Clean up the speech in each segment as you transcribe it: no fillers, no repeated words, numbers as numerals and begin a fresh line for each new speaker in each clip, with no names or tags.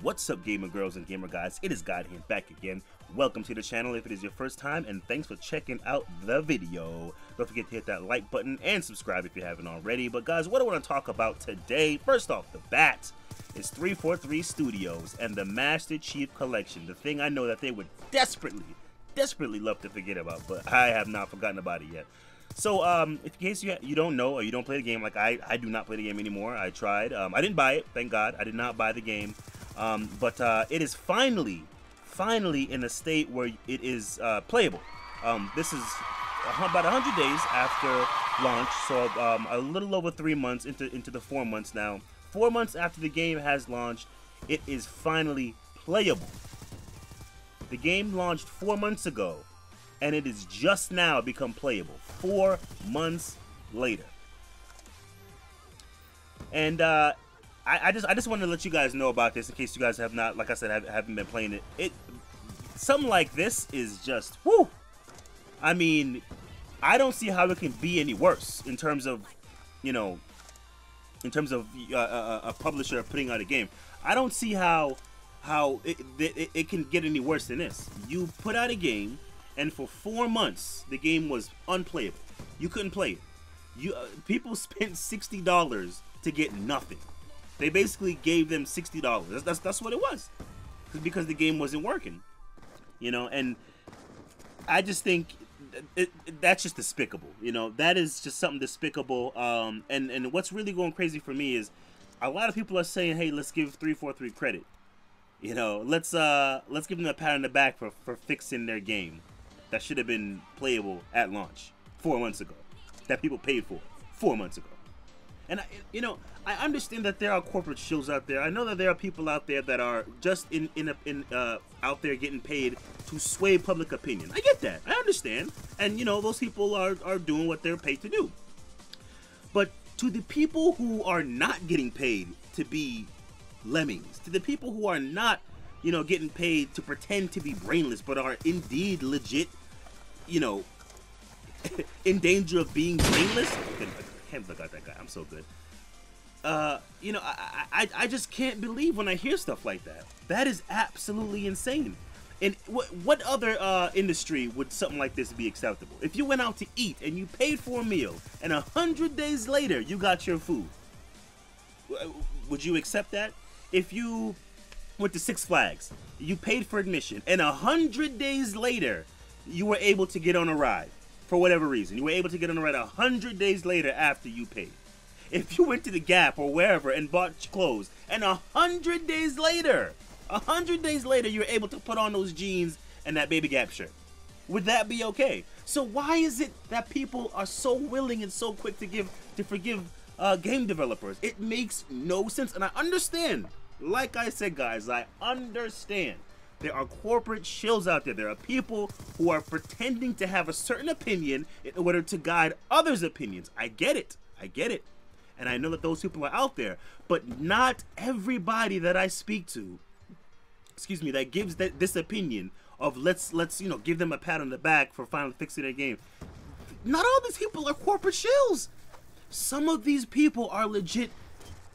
What's up, gamer girls and gamer guys? It is God here, back again. Welcome to the channel if it is your first time, and thanks for checking out the video. Don't forget to hit that like button and subscribe if you haven't already. But guys, what I want to talk about today, first off the bat, is 343 Studios and the Master Chief Collection. The thing I know that they would desperately love to forget about, but I have not forgotten about it yet. So, in case you don't know or you don't play the game, like I do not play the game anymore. I tried. I didn't buy it, thank God. I did not buy the game. But it is finally in a state where it is playable. This is about 100 days after launch, so a little over 3 months into the 4 months now. 4 months after the game has launched, it is finally playable. The game launched 4 months ago, and it is just now become playable. 4 months later. And I just wanted to let you guys know about this in case you guys have not, like I said, haven't been playing it. Something like this is just whoo. I mean, I don't see how it can be any worse in terms of, you know, a publisher putting out a game. I don't see how it can get any worse than this. You put out a game, and for 4 months the game was unplayable. You couldn't play it. People spent $60 to get nothing. They basically gave them $60. That's what it was, because the game wasn't working, you know. And I just think that's just despicable, you know. That is just something despicable. And what's really going crazy for me is a lot of people are saying, hey, let's give 343 credit, you know. Let's give them a pat on the back for fixing their game that should have been playable at launch 4 months ago, that people paid for 4 months ago. And I understand that there are corporate shills out there. I know that there are people out there that are just out there getting paid to sway public opinion. I get that. I understand. And you know, those people are doing what they're paid to do. But to the people who are not getting paid to be lemmings, to the people who are not, you know, getting paid to pretend to be brainless, but are indeed legit, you know, in danger of being brainless. I can't look at that guy. I'm so good. You know, I just can't believe when I hear stuff like that. That is absolutely insane. And what other industry would something like this be acceptable? If you went out to eat and you paid for a meal, and 100 days later you got your food, would you accept that? If you went to Six Flags, you paid for admission, and 100 days later you were able to get on a ride. For whatever reason, you were able to get on the ride 100 days later after you paid. If you went to the Gap or wherever and bought clothes, and 100 days later, you were able to put on those jeans and that baby Gap shirt, would that be okay? So why is it that people are so willing and so quick to forgive game developers? It makes no sense. And I understand, like I said, guys, I understand. There are corporate shills out there. There are people who are pretending to have a certain opinion in order to guide others' opinions. I get it. I get it. And I know that those people are out there. But not everybody that I speak to, excuse me, that gives this opinion of let's you know, give them a pat on the back for finally fixing their game. Not all these people are corporate shills. Some of these people are legit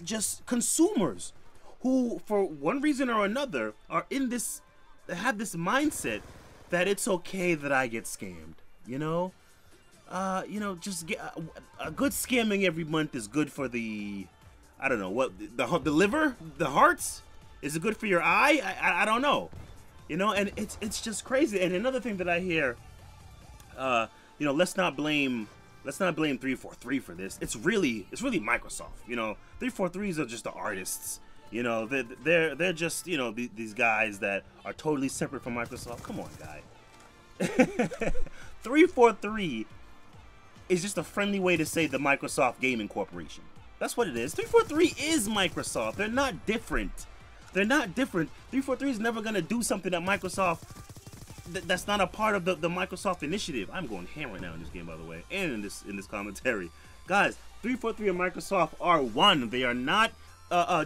just consumers who, for one reason or another, are in this, have this mindset that it's okay that I get scammed, you know? You know, just get a good scamming every month is good for the, I don't know, what, the liver, the hearts? Is it good for your eye? I don't know, you know? And it's just crazy. And another thing that I hear, you know, let's not blame 343 for this. It's really Microsoft, you know? 343s are just the artists. You know, they're just, you know, these guys that are totally separate from Microsoft. Come on, guy. 343 is just a friendly way to say the Microsoft Gaming Corporation. That's what it is. 343 is Microsoft. They're not different. They're not different. 343 is never gonna do something that Microsoft that's not a part of the Microsoft initiative. I'm going ham right now in this game, by the way, and in this commentary, guys. 343 and Microsoft are one. They are not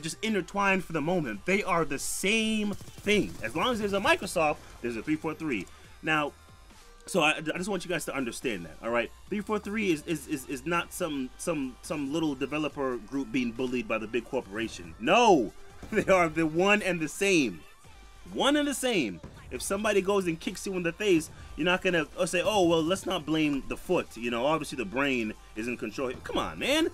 just intertwined for the moment. They are the same thing. As long as there's a Microsoft, there's a 343. Now, so I just want you guys to understand that. All right, 343 is not some little developer group being bullied by the big corporation. No, they are the one and the same. One and the same. If somebody goes and kicks you in the face, you're not gonna say, "Oh, well, let's not blame the foot." You know, obviously the brain is in control. Come on, man.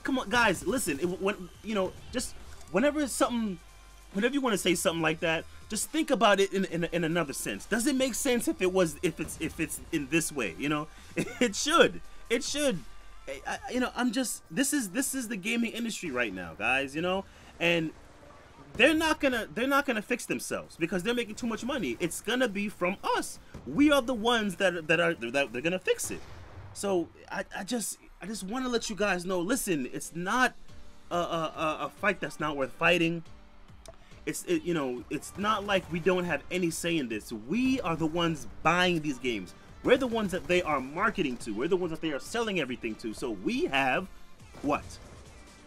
Come on, guys. Listen. When you know, just whenever you want to say something like that, just think about it in another sense. Does it make sense if it's in this way? You know, it should. It should. You know, this is the gaming industry right now, guys. You know, and they're not gonna fix themselves because they're making too much money. It's gonna be from us. We are the ones that they're gonna fix it. So I just want to let you guys know. Listen, it's not a fight that's not worth fighting. You know, it's not like we don't have any say in this. We are the ones buying these games. We're the ones that they are marketing to. We're the ones that they are selling everything to. So we have what?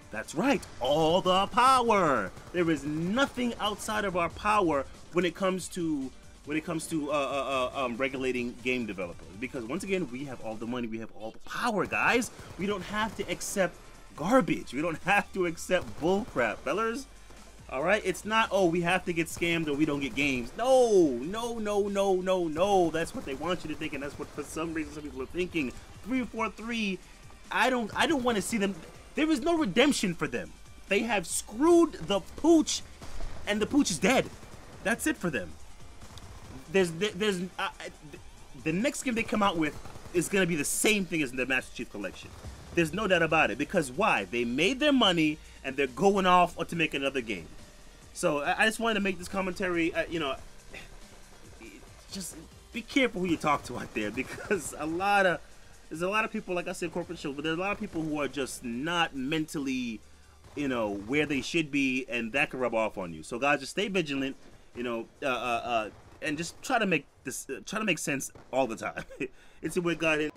That's right, all the power. There is nothing outside of our power when it comes to regulating game developers. Because once again, we have all the money, we have all the power, guys. We don't have to accept garbage. We don't have to accept bullcrap, fellas. All right, it's not, oh, we have to get scammed or we don't get games. No. That's what they want you to think, and that's what for some reason some people are thinking. 343. I don't want to see them. There is no redemption for them. They have screwed the pooch, and the pooch is dead. That's it for them. The next game they come out with is going to be the same thing as the Master Chief Collection. There's no doubt about it. Because why? They made their money, and they're going off to make another game. So I just wanted to make this commentary. You know, just be careful who you talk to out there, because there's a lot of people, like I said, corporate shows, but there's a lot of people who are just not mentally, you know, where they should be, and that can rub off on you. So guys, just stay vigilant, you know, and just try to make sense all the time. It's your boy God.